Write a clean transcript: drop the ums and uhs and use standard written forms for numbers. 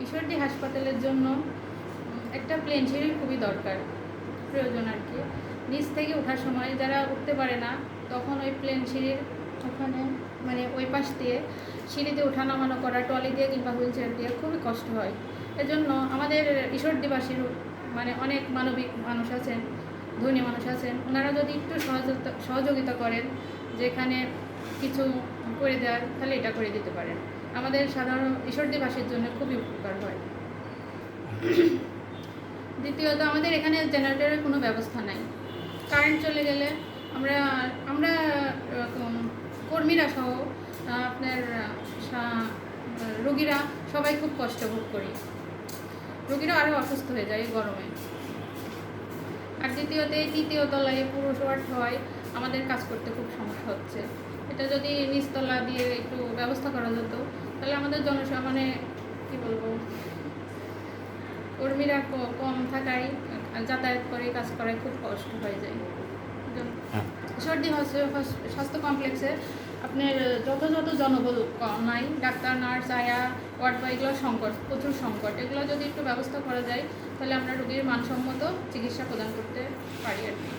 ঈশ্বরদী হাসপাতালের জন্য একটা প্লেন সিঁড়ির খুবই দরকার, প্রয়োজন আর কি। নিচ থেকে ওঠার সময় যারা উঠতে পারে না, তখন ওই প্লেন সিঁড়ির ওখানে মানে ওই পাশ দিয়ে সিঁড়িতে ওঠা নামানো করা, ট্রলি দিয়ে কিংবা হুইল চেয়ার দিয়ে খুবই কষ্ট হয়। এজন্য আমাদের ঈশ্বরদীবাসীর মানে অনেক মানবিক মানুষ আছেন, ধনী মানুষ আছেন, ওনারা যদি একটু সহযোগিতা করেন যেখানে কিছু করে দেওয়ার, তাহলে এটা করে দিতে পারেন। আমাদের সাধারণ ঈশ্বরদীবাসীর জন্য খুবই উপকার হয়। দ্বিতীয়ত, আমাদের এখানে জেনারেটরের কোনো ব্যবস্থা নাই। কারেন্ট চলে গেলে আমরা আমরা কর্মীরা সহ আপনার রোগীরা সবাই খুব কষ্ট ভোগ করি। রোগীরা আরও অসুস্থ হয়ে যায় গরমে। আর দ্বিতীয়ত, এই তৃতীয় তলায় পুরুষ ওয়ার্ড হওয়ায় আমাদের কাজ করতে খুব সমস্যা হচ্ছে। এটা যদি নিচতলা দিয়ে একটু ব্যবস্থা করা যেত, তাহলে আমাদের মানে কী বলবো, কর্মীরা কম থাকায় যাতায়াত করে কাজ করায় খুব কষ্ট হয়ে যায়। ঈশ্বরদী স্বাস্থ্য কমপ্লেক্সে আপনার যথাযথ জনবল নাই, ডাক্তার, নার্স, আয়া, ওয়ার্ড বা এগুলো সংকট, প্রচুর সংকট। এগুলো যদি একটু ব্যবস্থা করা যায়, তাহলে আমরা রোগীর মানসম্মত চিকিৎসা প্রদান করতে পারি আর কি।